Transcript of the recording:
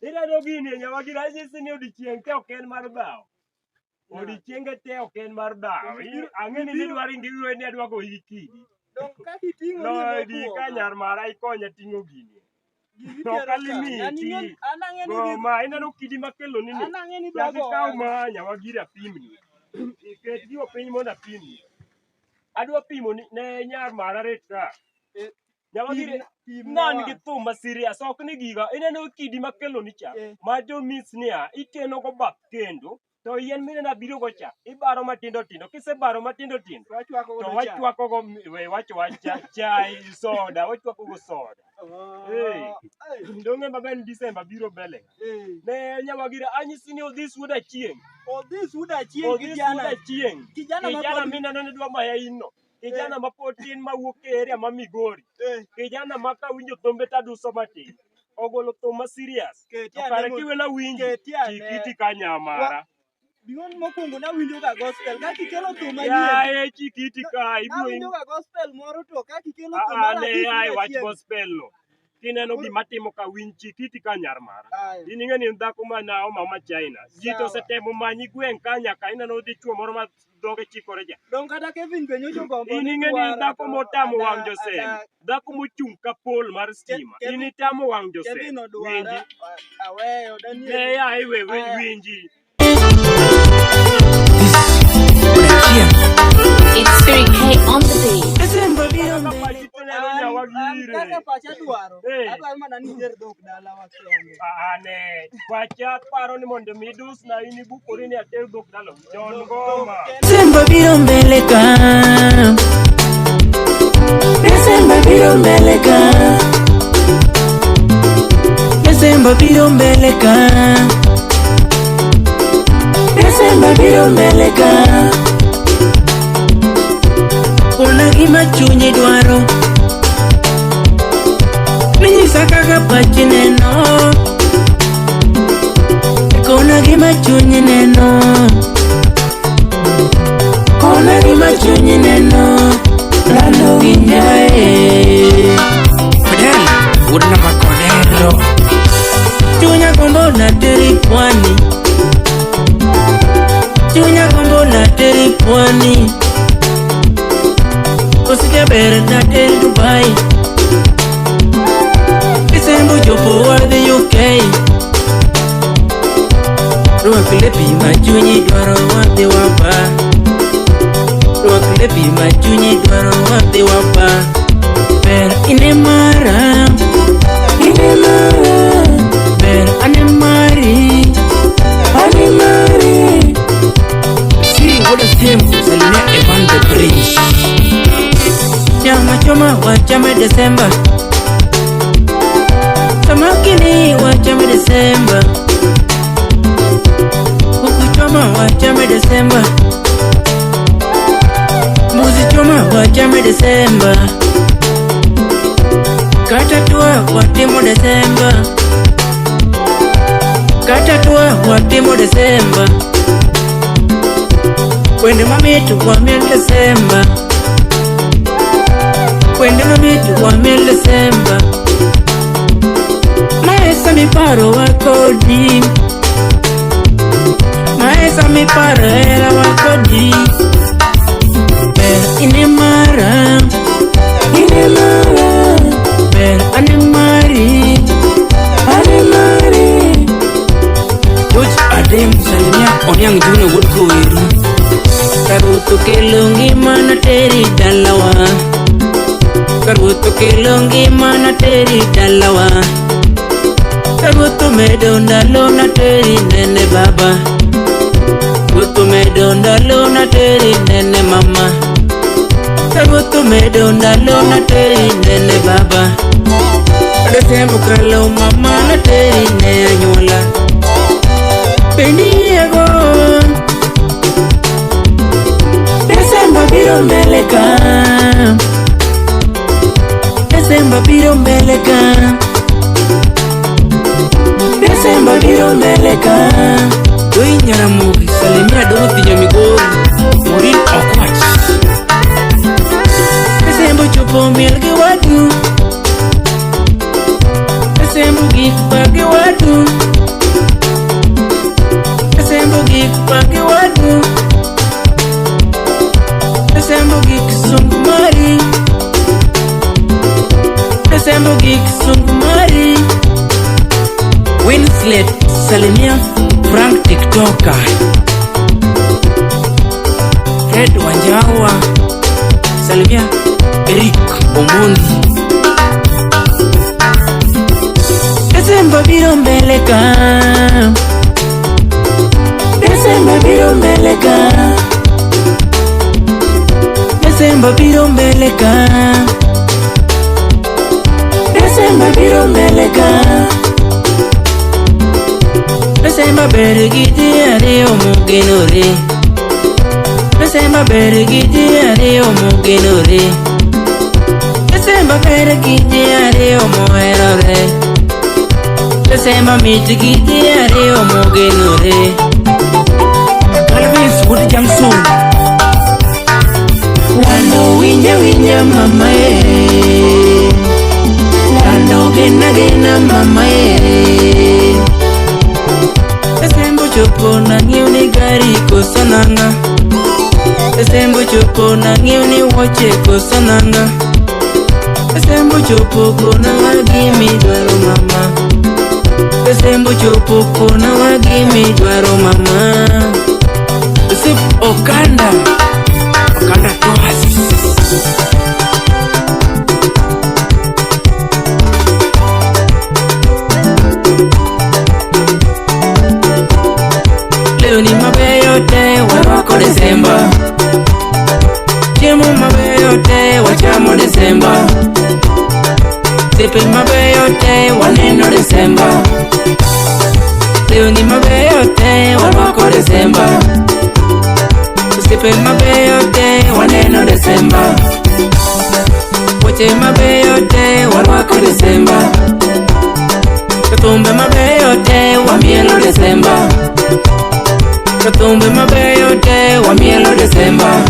Ira no gini nyawagira nyisi ni odiochieng' te ok en mar dhaw. Odiochienge te ok en mar dhaw. Ang'eni ni dwaro indiwe ni adwa goyi kidi. No di ka nyar mara ikonya ting'o gini. To kalimiti. Goma ineno kidi makelo nini. Yaki kaw ma nyawagira pimni. Iket gigo piny mondo apimni. Adwa pimo ne nyar mara reta. Nyawagira nan gi thum ma serious ok ni giga ineno kidi makelo ni cha ma jo miss niya ikeno go bath kendo to yien minena biro go cha ibaro matindo tindo kisebaro matindo tindo to wachwako go wacho chai soda wachwako go soda ndonge maben December biro bele ne Nyawagira anyisi ni Odhis wuod Achieng kijana mineno ni dwa maya ino kijana mapotin mawuok e area ma Migori kijana ma kawinjo thombe taduso matin ogolo thum ma serious to kare kiwena winji chikiti ka nyamara bion mokwongo na winjo ga gospel ka kikelo thum ya chikiti ka ibiro winjo ga gospel moro to ka kikelo thum mara wach gospel no kineno gima timo ka winj chikiti ka nyar mara ing'e ni dhako mana mama China ji to setemo manyi gweng' ka nyaka ineno dichuo moro ma doge chikore ja don kata Kevin be nyocho gombo ing'e ni dhako motamo wang' Josem dhako mochung' ka pol mar stima ini tamo wang' Josem winji aweyo Daniel ya iwe winji It's 3K on the beat. Kaka pacha dwaro adwaro mana ni der dhok dala wakende ane pacha paro ni mondo midus na ini bukori ni ater dhok dala John Ngoma December biro mbele ka December biro mbele ka December biro mbele ka December biro mbele ka Ona gima chunyi dwaro Minyisa kaka pachi neno Kona gima chunyi neno Kona gima chunyi neno Lalo winjae Fidel, urna makodero Chunya kombo na teri pwani Chunya kombo na teri pwani Osike bere na teri Dubai Kisembo jopo wadhi UK Ruak lepi machunyi dwaro wadhi wapa Ruak lepi machunyi dwaro wadhi wapa Ber ine mara Ber ane mari See what a theme Salimia Evan the Prince Nyama choma wachame December Samakini wachame December Kuku choma wachame December Muzi choma wachame December Kata tua watimo December Kata tua watimo December Kwende mamitu kwa miel December Kwende mamitu kwa miel December Maesa mi paro wakodi Maesa mi paro era wakodi Ber ine mara Ber ane mari Coach Adem Salimia Onyang June would go iru Karuto kelongi mana teri dalawa Karuto kelongi mana teri dalawa Karuto medonda lona teri nene baba Karuto medonda lona teri nene mama Karuto medonda lona teri nene baba Desembo kalo mama na teri ne anyola Peniego December biro mbele ka December biro mbele ka December biro mbele ka Doi Nyaramogi Salimia dono tinya Migori Morin Okwach December chopo miel gi wadu December gik Desembo gik sungmari Winslet Salimia Frank TikToker Fred Wanjawa Salimia Eric Omondi Desembo biro mbeleka Desembo biro mbeleka Desembo biro mbeleka Desembo biro mbeleka Desembo berigiti ari omugenore Desembo berigiti ari omugenore Desembo berigiti ari omuherore Desembo mitigiti ari omugenore Always would jam soon Wando winya mama Wando gena mama Desembo chopo na ngiuni gari kosonanga Desembo chopo na ngiuni woche kosonanga Desembo chopo kona wagimi dwaro mama Desembo chopo kona wagimi dwaro mama Desip Okanda Toas Leo ni mabeyote warwako Desemba Chiemo mabeyote wachamo Desemba Sipe mabeyote waneno Desemba Leo ni mabeyote warwako Desemba Sipe mabeyote waneno Desemba Wache mabeyote warwako Desemba Katumbe mabeyote wamielo Desemba Katumbe mabeyote wamielo Desemba